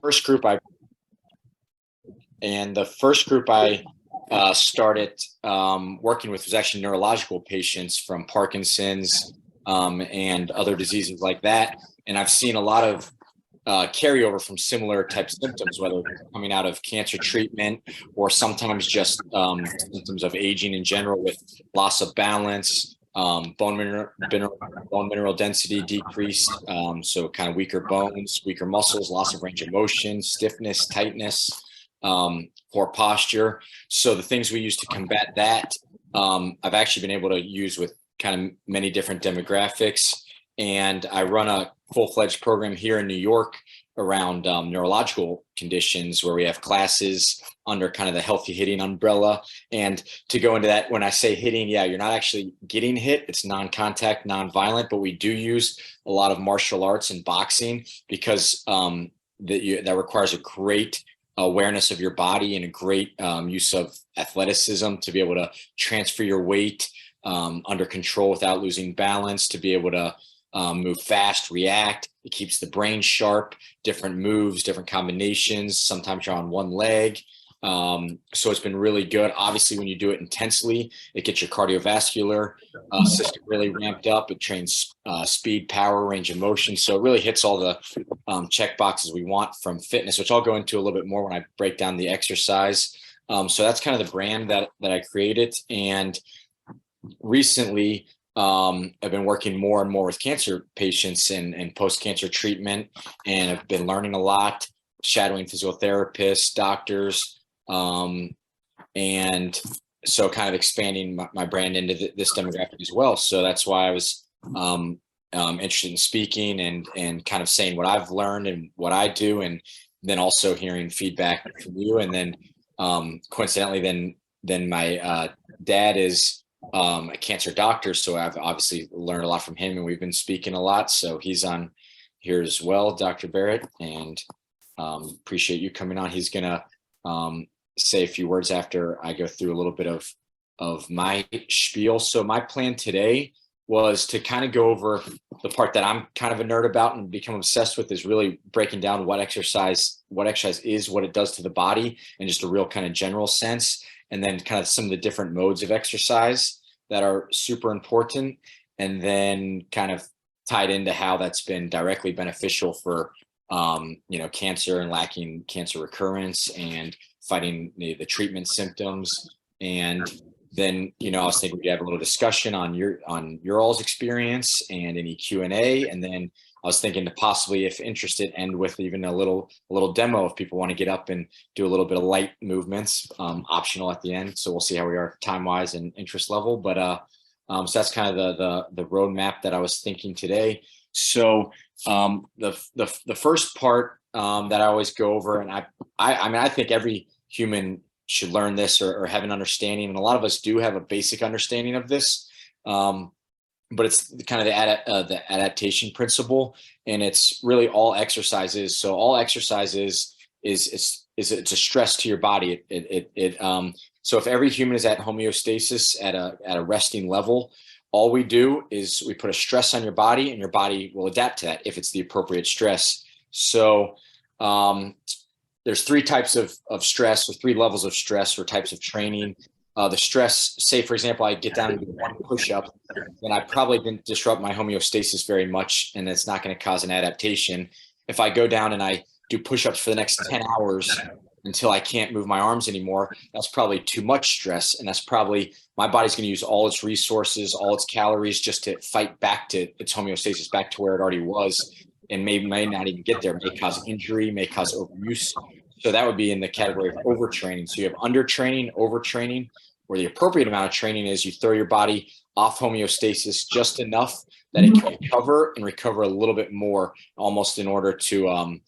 first group I and the first group I started working with was actually neurological patients from Parkinson's and other diseases like that. And I've seen a lot of carryover from similar type symptoms, whether it's coming out of cancer treatment or sometimes just symptoms of aging in general, with loss of balance, bone mineral density decrease, so kind of weaker bones, weaker muscles, loss of range of motion, stiffness, tightness, poor posture. So the things we use to combat that, I've actually been able to use with kind of many different demographics. And I run a full-fledged program here in New York around neurological conditions, where we have classes under kind of the healthy hitting umbrella. And to go into that, when I say hitting, yeah, you're not actually getting hit. It's non-contact, non-violent, but we do use a lot of martial arts and boxing because that requires a great awareness of your body and a great use of athleticism to be able to transfer your weight under control without losing balance, to be able to move fast, react. It keeps the brain sharp, different moves, different combinations. Sometimes you're on one leg. So it's been really good. Obviously, when you do it intensely, it gets your cardiovascular system really ramped up. It trains speed, power, range of motion. So it really hits all the check boxes we want from fitness, which I'll go into a little bit more when I break down the exercise. So that's kind of the brand that I created. And recently, I've been working more and more with cancer patients and post-cancer treatment, and I've been learning a lot, shadowing physiotherapists, doctors, and so kind of expanding my brand into this demographic as well. So that's why I was interested in speaking and kind of saying what I've learned and what I do, and then also hearing feedback from you. And then coincidentally, then my dad is a cancer doctor, so I've obviously learned a lot from him, and we've been speaking a lot. So he's on here as well, Dr. Barrett, and appreciate you coming on. He's gonna say a few words after I go through a little bit of my spiel. So my plan today was to kind of go over the part that I'm kind of a nerd about and become obsessed with, is really breaking down what exercise is, what it does to the body, in just a real kind of general sense. And then kind of some of the different modes of exercise that are super important. And then kind of tied into how that's been directly beneficial for, cancer and lacking cancer recurrence and fighting the treatment symptoms. And then, I was thinking we'd have a little discussion on your all's experience and any Q&A. And then I was thinking to possibly, if interested, end with even a little demo if people want to get up and do a little bit of light movements, optional at the end. So we'll see how we are time-wise and interest level. But so that's kind of the roadmap that I was thinking today. So the first part that I always go over, and I think every human should learn this or have an understanding, and a lot of us do have a basic understanding of this. But it's kind of the adaptation principle, and it's really all exercises. So all exercises is it's a stress to your body. So if every human is at homeostasis at a resting level, all we do is we put a stress on your body, and your body will adapt to that if it's the appropriate stress. So there's three types of stress, or three levels of stress, or types of training. The stress, say, for example, I get down and do one push-up, then I probably didn't disrupt my homeostasis very much, and it's not going to cause an adaptation. If I go down and I do push-ups for the next 10 hours until I can't move my arms anymore, that's probably too much stress, and that's probably my body's going to use all its resources, all its calories just to fight back to its homeostasis, back to where it already was, and may not even get there. It may cause injury, may cause overuse. So that would be in the category of overtraining. So you have undertraining, overtraining, where the appropriate amount of training is you throw your body off homeostasis just enough that it can recover a little bit more, almost in order to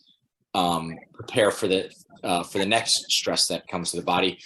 prepare for the next stress that comes to the body.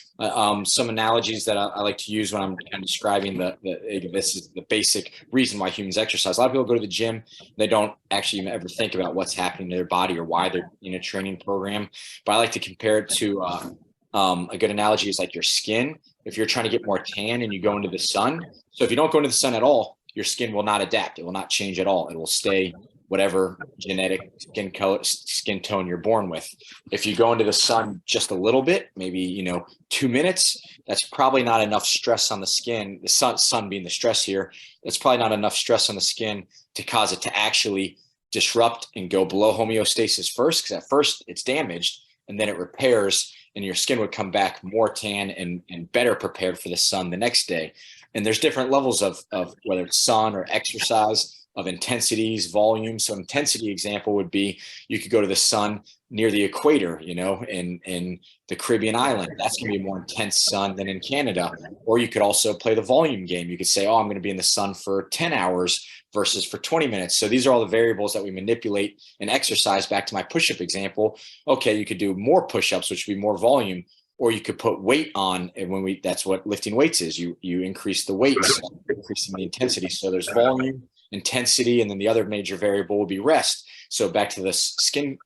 Some analogies that I like to use when I'm kind of describing this is the basic reason why humans exercise. A lot of people go to the gym, they don't actually even ever think about what's happening to their body or why they're in a training program. But I like to compare it to a good analogy is like your skin. If you're trying to get more tan and you go into the sun, so if you don't go into the sun at all, your skin will not adapt. It will not change at all. It will stay whatever genetic skin color, skin tone you're born with. If you go into the sun just a little bit, maybe 2 minutes, that's probably not enough stress on the skin. The sun being the stress here, that's probably not enough stress on the skin to cause it to actually disrupt and go below homeostasis first, because at first it's damaged and then it repairs, and your skin would come back more tan and better prepared for the sun the next day. And there's different levels of whether it's sun or exercise, of intensities, volume. So intensity example would be, you could go to the sun near the equator, in the Caribbean island. That's going to be more intense sun than in Canada. Or you could also play the volume game. You could say, oh, I'm going to be in the sun for 10 hours versus for 20 minutes. So these are all the variables that we manipulate in exercise. Back to my push-up example. Okay, you could do more push-ups, which would be more volume, or you could put weight on. And that's what lifting weights is. You increase the weights, increasing the intensity. So there's volume, intensity, and then the other major variable would be rest. So back to the skin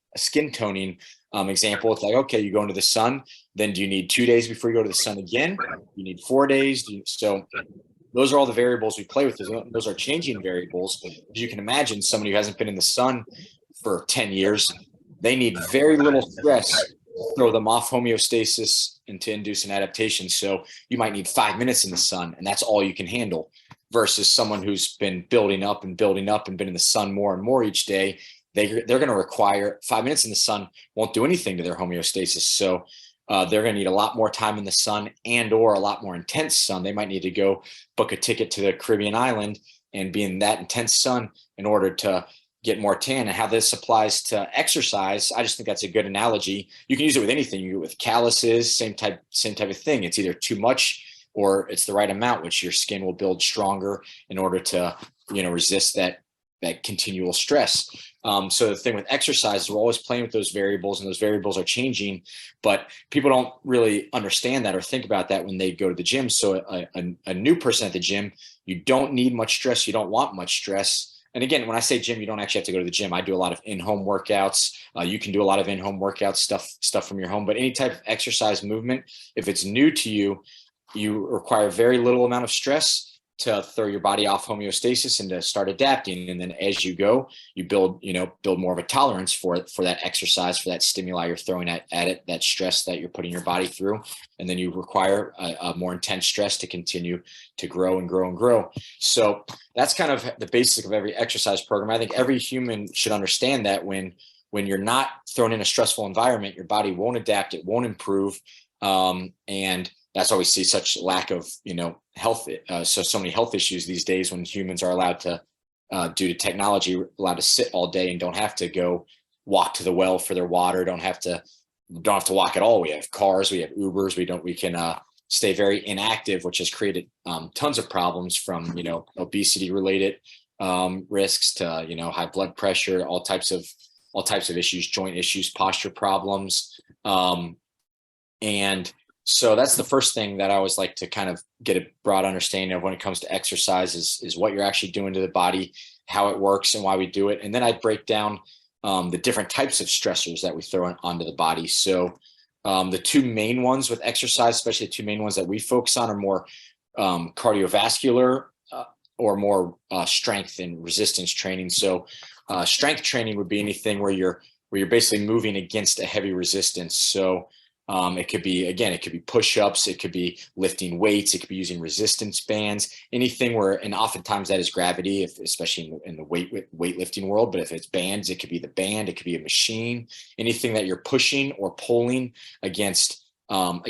toning example, it's like, okay, you go into the sun, then do you need 2 days before you go to the sun again? You need 4 days. So those are all the variables we play with. Those are changing variables. As you can imagine, somebody who hasn't been in the sun for 10 years, they need very little stress to throw them off homeostasis and to induce an adaptation. So you might need 5 minutes in the sun, and that's all you can handle, versus someone who's been building up and been in the sun more and more each day. They're going to require 5 minutes in the sun, won't do anything to their homeostasis. So they're going to need a lot more time in the sun and or a lot more intense sun. They might need to go book a ticket to the Caribbean island and be in that intense sun in order to get more tan. And how this applies to exercise, I just think that's a good analogy. You can use it with anything. You do it with calluses, same type of thing. It's either too much or it's the right amount, which your skin will build stronger in order to, resist that continual stress. So the thing with exercise is we're always playing with those variables, and those variables are changing, but people don't really understand that or think about that when they go to the gym. So a new person at the gym, you don't need much stress. You don't want much stress. And again, when I say gym, you don't actually have to go to the gym. I do a lot of in-home workouts. You can do a lot of in-home workouts, stuff from your home, but any type of exercise movement, if it's new to you, you require very little amount of stress to throw your body off homeostasis and to start adapting. And then as you go, you build more of a tolerance for that exercise, for that stimuli you're throwing at it, that stress that you're putting your body through. And then you require a more intense stress to continue to grow and grow and grow. So that's kind of the basic of every exercise program. I think every human should understand that when you're not thrown in a stressful environment, your body won't adapt, it won't improve. And that's why we see such lack of, health. So many health issues these days when humans are allowed to, due to technology, allowed to sit all day and don't have to go walk to the well for their water. Don't have to walk at all. We have cars, we have Ubers. We can stay very inactive, which has created tons of problems from, obesity related risks to, high blood pressure, all types of issues, joint issues, posture problems. And so that's the first thing that I always like to kind of get a broad understanding of when it comes to exercise is what you're actually doing to the body, how it works, and why we do it. And then I break down the different types of stressors that we throw onto the body. So the two main ones with exercise, especially the two main ones that we focus on, are more cardiovascular or more strength and resistance training. So strength training would be anything where you're basically moving against a heavy resistance. So it could be push-ups, it could be lifting weights, it could be using resistance bands, anything where, and oftentimes that is gravity, especially in the weightlifting world. But if it's bands, it could be the band, it could be a machine, anything that you're pushing or pulling against a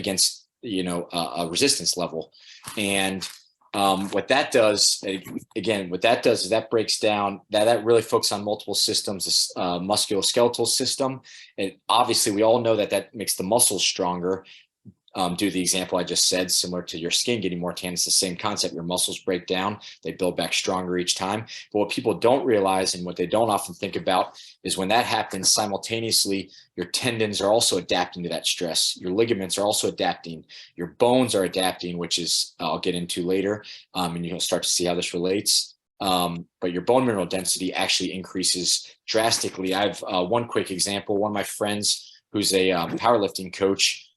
resistance level. And what that does is that breaks down that really focuses on multiple systems, this musculoskeletal system. And obviously we all know that makes the muscles stronger. Due to the example I just said, similar to your skin getting more tan, it's the same concept. Your muscles break down, they build back stronger each time. But what people don't realize, and what they don't often think about, is when that happens simultaneously, your tendons are also adapting to that stress. Your ligaments are also adapting. Your bones are adapting, which is I'll get into later, and you'll start to see how this relates. But your bone mineral density actually increases drastically. I have one quick example. One of my friends who's a powerlifting coach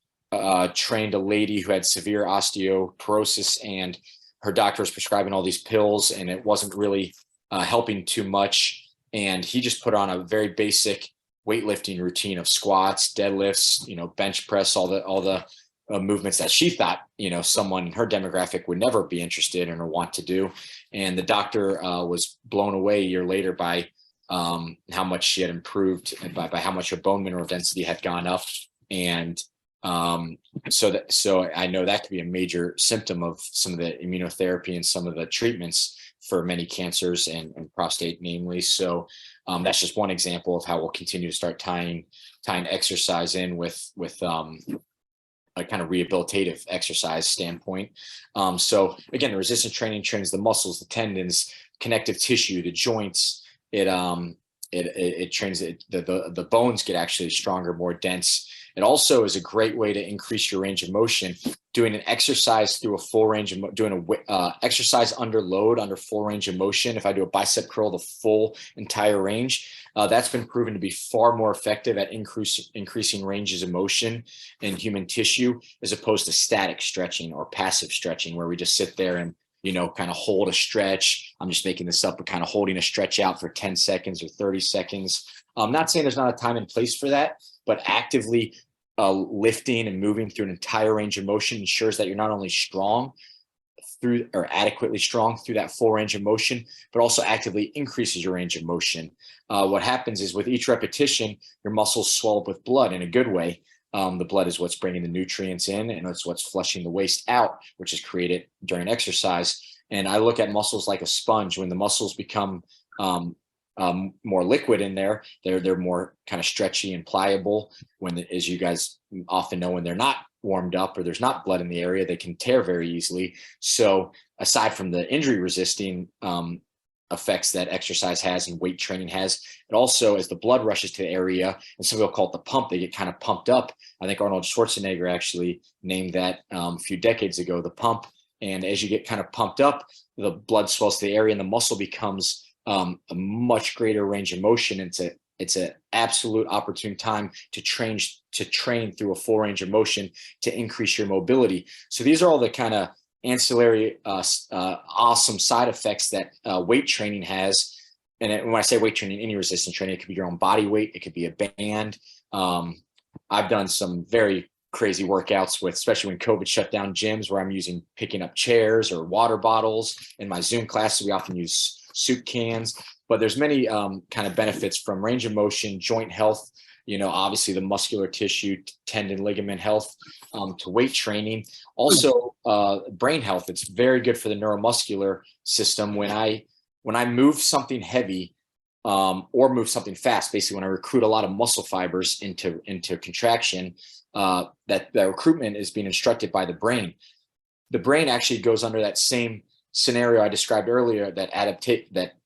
trained a lady who had severe osteoporosis, and her doctor was prescribing all these pills, and it wasn't really helping too much. and he just put on a very basic weightlifting routine of squats, deadlifts, bench press, all the movements that she thought, someone in her demographic would never be interested in or want to do. And the doctor was blown away a year later by how much she had improved and by how much her bone mineral density had gone up. And so I know that could be a major symptom of some of the immunotherapy and some of the treatments for many cancers and prostate namely. So that's just one example of how we'll continue to start tying exercise in with a kind of rehabilitative exercise standpoint. So again, the resistance training trains the muscles, the tendons, connective tissue, the joints. It trains the bones get actually stronger, more dense. It also is a great way to increase your range of motion. Doing an exercise through a full range of doing a exercise under load, under full range of motion. If I do a bicep curl, the full entire range, that's been proven to be far more effective at increasing ranges of motion in human tissue, as opposed to static stretching or passive stretching, where we just sit there and kind of hold a stretch. I'm just making this up, but kind of holding a stretch out for 10 seconds or 30 seconds. I'm not saying there's not a time and place for that, but actively lifting and moving through an entire range of motion ensures that you're not only strong through or adequately strong through that full range of motion, but also actively increases your range of motion. What happens is with each repetition, your muscles swell up with blood in a good way. The blood is what's bringing the nutrients in, and it's what's flushing the waste out, which is created during exercise. And I look at muscles like a sponge. When the muscles become more liquid in there, they're more kind of stretchy and pliable. As you guys often know, when they're not warmed up or there's not blood in the area, they can tear very easily. So aside from the injury resisting effects that exercise has and weight training has, it also, as the blood rushes to the area, and some people call it the pump, they get kind of pumped up. I think Arnold Schwarzenegger actually named that a few decades ago, the pump. And as you get kind of pumped up, the blood swells to the area and the muscle becomes a much greater range of motion. It's an absolute opportune time to train through a full range of motion to increase your mobility. So these are all the kind of ancillary awesome side effects that weight training has. And when I say weight training, any resistance training, it could be your own body weight, it could be a band. I've done some very crazy workouts with, especially when COVID shut down gyms, where I'm picking up chairs or water bottles. In my Zoom classes, we often use soup cans, but there's many kind of benefits from range of motion, joint health, obviously the muscular tissue, tendon, ligament health, to weight training. Also, brain health. It's very good for the neuromuscular system. When I move something heavy or move something fast, basically when I recruit a lot of muscle fibers into contraction, that recruitment is being instructed by the brain. The brain actually goes under that same scenario I described earlier, that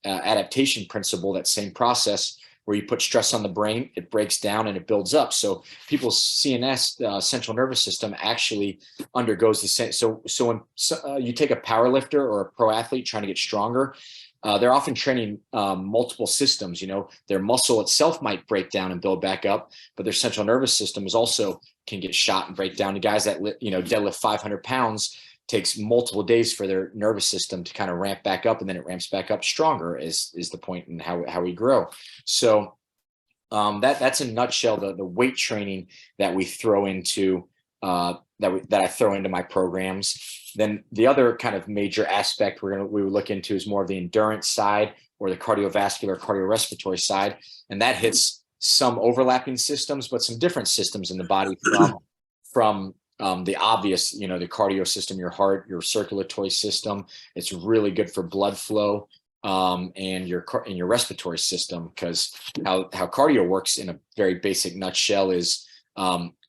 adaptation principle, that same process where you put stress on the brain, it breaks down and it builds up. So people's CNS, central nervous system, actually undergoes the same. So when you take a power lifter or a pro athlete trying to get stronger, they're often training multiple systems. Their muscle itself might break down and build back up, but their central nervous system can get shot and break down. The guys that deadlift 500 pounds, takes multiple days for their nervous system to kind of ramp back up, and then it ramps back up stronger is the point in how we grow. So that's in a nutshell the weight training that we throw into that I throw into my programs. Then the other kind of major aspect we would look into is more of the endurance side, or the cardiovascular, cardiorespiratory side, and that hits some overlapping systems, but some different systems in the body from the obvious, the cardio system, your heart, your circulatory system. It's really good for blood flow, and your respiratory system, because how cardio works in a very basic nutshell is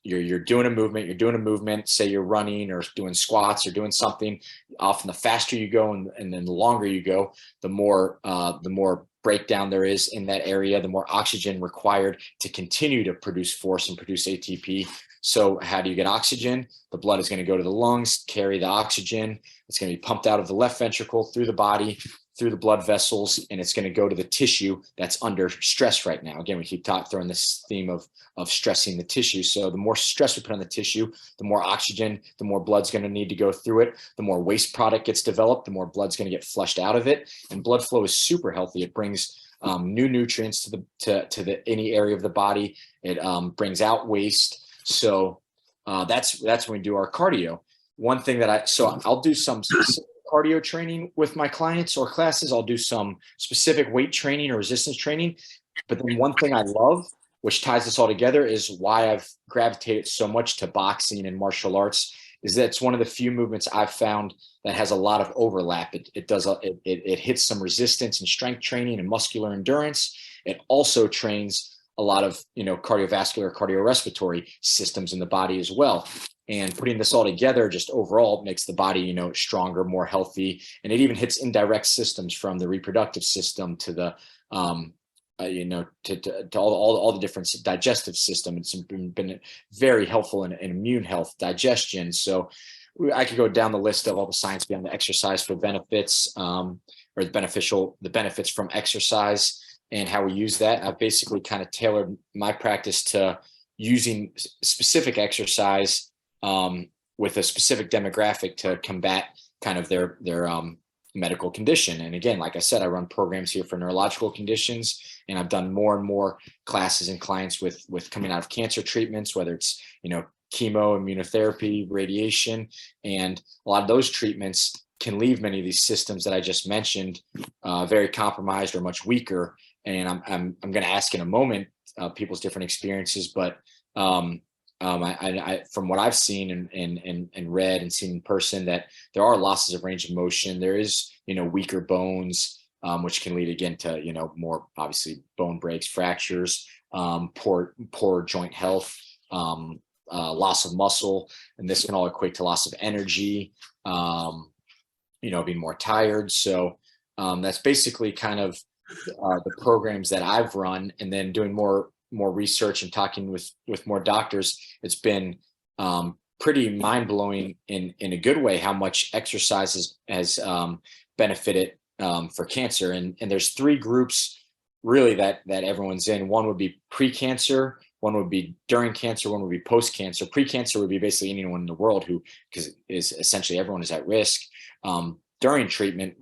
you're doing a movement, say you're running or doing squats or doing something. Often the faster you go and then the longer you go, the more breakdown there is in that area, the more oxygen required to continue to produce force and produce ATP. So how do you get oxygen? The blood is going to go to the lungs, carry the oxygen. It's going to be pumped out of the left ventricle through the body, through the blood vessels, and it's going to go to the tissue that's under stress right now. Again, we keep throwing this theme of stressing the tissue. So the more stress we put on the tissue, the more oxygen, the more blood's going to need to go through it. The more waste product gets developed, the more blood's going to get flushed out of it. And blood flow is super healthy. It brings new nutrients to the any area of the body. It brings out waste. So that's when we do our cardio. One thing that I'll do some specific cardio training with my clients or classes. I'll do some specific weight training or resistance training. But then one thing I love, which ties this all together, is why I've gravitated so much to boxing and martial arts, is that it's one of the few movements I've found that has a lot of overlap. It hits some resistance and strength training and muscular endurance. It also trains a lot of, cardiovascular, cardiorespiratory systems in the body as well. And putting this all together just overall makes the body, stronger, more healthy. And it even hits indirect systems from the reproductive system to the, to all the different digestive system. It's been very helpful in immune health, digestion. So I could go down the list of all the science behind the exercise for benefits, or the benefits from exercise and how we use that. I've basically kind of tailored my practice to using specific exercise with a specific demographic to combat kind of their medical condition. And again, like I said, I run programs here for neurological conditions, and I've done more and more classes and clients with coming out of cancer treatments, whether it's, chemo, immunotherapy, radiation, and a lot of those treatments can leave many of these systems that I just mentioned very compromised or much weaker. And I'm going to ask in a moment people's different experiences, but I from what I've seen and read and seen in person, that there are losses of range of motion. There is, weaker bones, which can lead again to, more obviously bone breaks, fractures, poor joint health, loss of muscle, and this can all equate to loss of energy, being more tired. So that's basically kind of the programs that I've run, and then doing more research and talking with more doctors. It's been pretty mind-blowing in a good way how much exercise has benefited for cancer. And there's three groups really that everyone's in. One would be pre-cancer, one would be during cancer, one would be post-cancer. Pre-cancer would be basically anyone in the world because is essentially everyone is at risk. During treatment,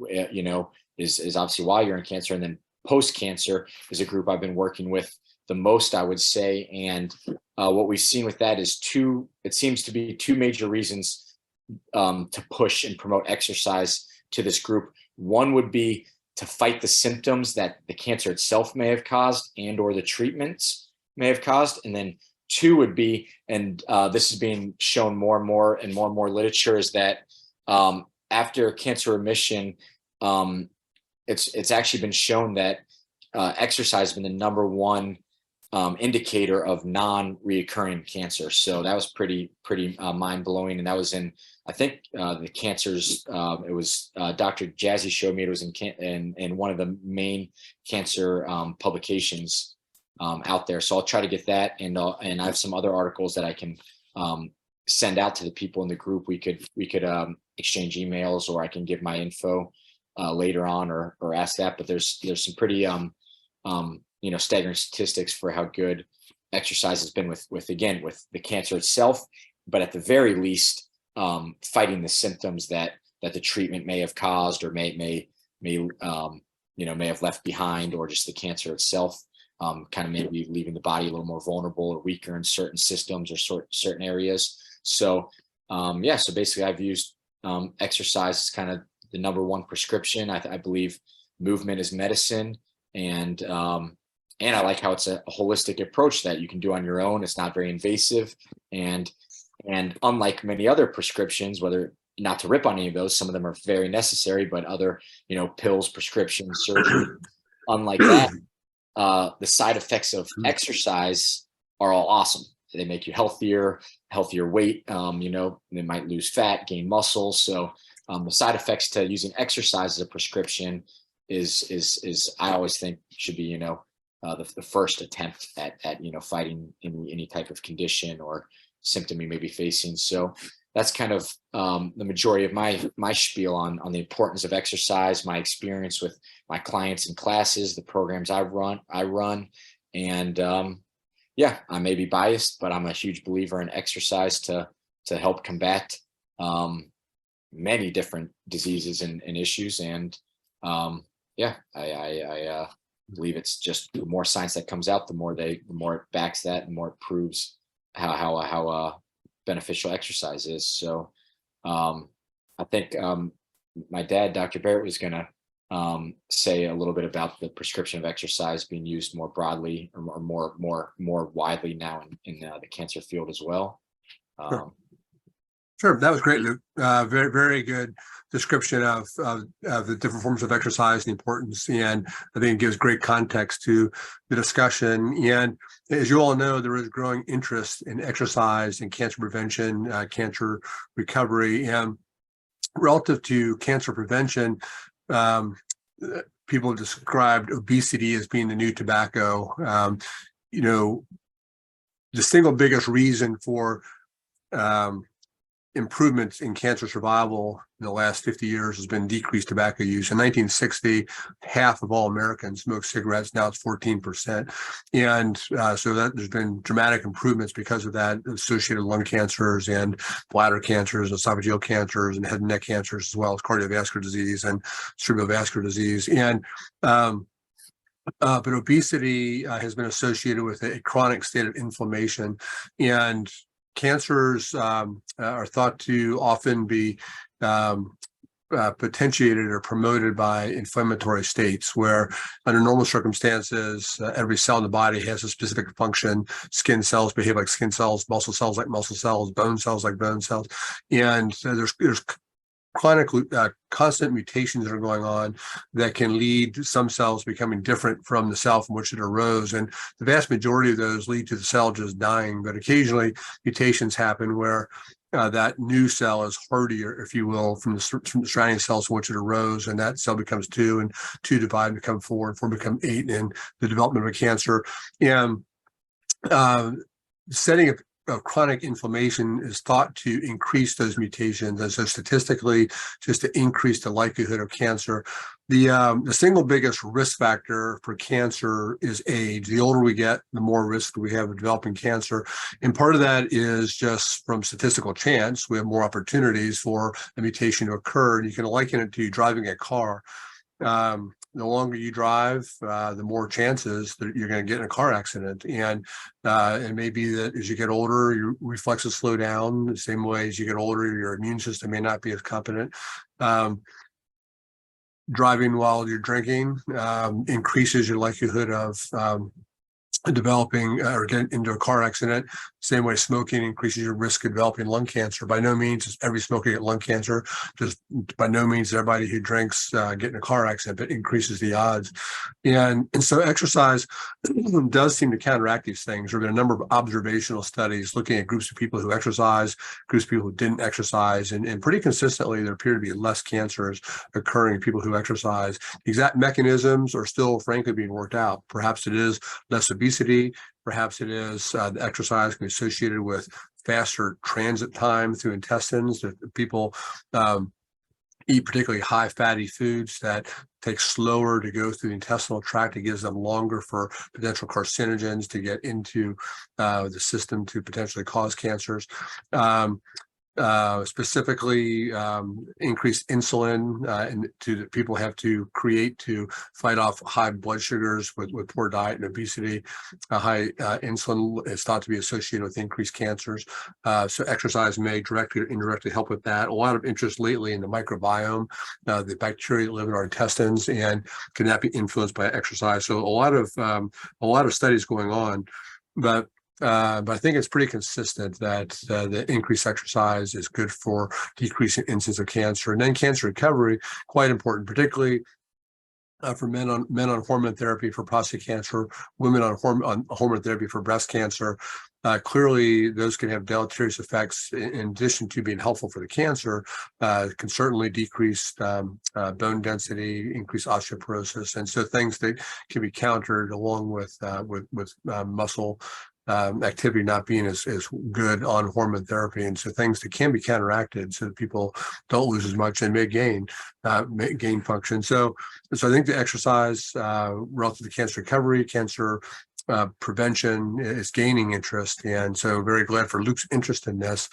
is obviously while you're in cancer, and then post-cancer is a group I've been working with the most, I would say. And what we've seen with that is it seems to be two major reasons to push and promote exercise to this group. One would be to fight the symptoms that the cancer itself may have caused and or the treatments may have caused. And then two would be, and this is being shown more and more and more literature, is that after cancer remission, it's actually been shown that exercise has been the number one indicator of non-reoccurring cancer. So that was pretty mind-blowing. And that was in, I think, the cancers, it was Dr. Jazzy showed me it was in one of the main cancer publications out there. So I'll try to get that, and I have some other articles that I can send out to the people in the group. We could exchange emails, or I can give my info later on, or ask that. But there's some pretty staggering statistics for how good exercise has been with the cancer itself, but at the very least fighting the symptoms that the treatment may have caused, or may have left behind, or just the cancer itself kind of maybe leaving the body a little more vulnerable or weaker in certain systems or certain areas. So so basically I've used exercise as kind of the number one prescription. I believe movement is medicine, and I like how it's a holistic approach that you can do on your own. It's not very invasive, and unlike many other prescriptions, whether, not to rip on any of those, some of them are very necessary, but other, pills, prescriptions, surgery, unlike that, the side effects of exercise are all awesome. They make you healthier weight. They might lose fat, gain muscle. So the side effects to using exercise as a prescription is I always think should be, the first attempt at fighting any type of condition or symptom you may be facing. So that's kind of the majority of my spiel on the importance of exercise, my experience with my clients and classes, the programs I run, and I may be biased, but I'm a huge believer in exercise to help combat many different diseases and issues. And I believe it's just the more science that comes out, the more it backs that, and the more it proves how beneficial exercise is. So I think my dad, Dr. Barrett, was going to say a little bit about the prescription of exercise being used more broadly or more widely now in the cancer field as well. Sure, that was great, Luke. Very, very good description of the different forms of exercise and the importance, and I think it gives great context to the discussion. And as you all know, there is growing interest in exercise and cancer prevention, cancer recovery, and relative to cancer prevention, people have described obesity as being the new tobacco. The single biggest reason for improvements in cancer survival in the last 50 years has been decreased tobacco use. In 1960, half of all Americans smoked cigarettes. Now it's 14%. And so that there's been dramatic improvements because of that, associated lung cancers and bladder cancers, esophageal cancers, and head and neck cancers, as well as cardiovascular disease and cerebrovascular disease. And but obesity has been associated with a chronic state of inflammation, and cancers are thought to often be potentiated or promoted by inflammatory states, where under normal circumstances, every cell in the body has a specific function. Skin cells behave like skin cells, muscle cells like muscle cells, bone cells like bone cells. And there's chronic constant mutations that are going on that can lead to some cells becoming different from the cell from which it arose. And the vast majority of those lead to the cell just dying. But occasionally mutations happen where that new cell is hardier, if you will, from the surrounding cells from which it arose, and that cell becomes 2, and 2 divide and become 4, and 4 become 8 in the development of a cancer. And setting of chronic inflammation is thought to increase those mutations, and so statistically, just to increase the likelihood of cancer. The single biggest risk factor for cancer is age. The older we get, the more risk we have of developing cancer, and part of that is just from statistical chance. We have more opportunities for a mutation to occur, and you can liken it to driving a car. The longer you drive, the more chances that you're going to get in a car accident. And it may be that as you get older, your reflexes slow down. The same way as you get older, your immune system may not be as competent. Driving while you're drinking increases your likelihood of developing or getting into a car accident. Same way smoking increases your risk of developing lung cancer. By no means is every smoker get lung cancer. Just by no means everybody who drinks get in a car accident, but increases the odds. And so exercise does seem to counteract these things. There have been a number of observational studies looking at groups of people who exercise, groups of people who didn't exercise, and pretty consistently there appear to be less cancers occurring in people who exercise. The exact mechanisms are still frankly being worked out. Perhaps it is less obesity. Perhaps it is the exercise can be associated with faster transit time through intestines. That people eat particularly high fatty foods that take slower to go through the intestinal tract. It gives them longer for potential carcinogens to get into the system to potentially cause cancers. Specifically increased insulin and to people have to create to fight off high blood sugars with poor diet and obesity. High insulin is thought to be associated with increased cancers. So exercise may directly or indirectly help with that. A lot of interest lately in the microbiome, the bacteria that live in our intestines, and can that be influenced by exercise? So a lot of studies going on, but I think it's pretty consistent that the increased exercise is good for decreasing incidence of cancer. And then cancer recovery, quite important, particularly for men on hormone therapy for prostate cancer, women on hormone therapy for breast cancer. Clearly, those can have deleterious effects in addition to being helpful for the cancer. Can certainly decrease bone density, increase osteoporosis, and so things that can be countered along with muscle activity not being as good on hormone therapy, and so things that can be counteracted so that people don't lose as much and may gain function. So I think the exercise relative to cancer recovery, cancer prevention is gaining interest, and so very glad for Luke's interest in this.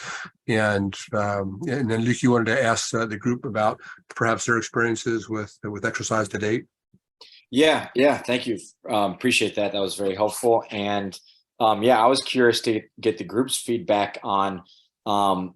And then Luke, you wanted to ask the group about perhaps their experiences with exercise to date. Yeah. Thank you. Appreciate that. That was very helpful. And yeah, I was curious to get the group's feedback on things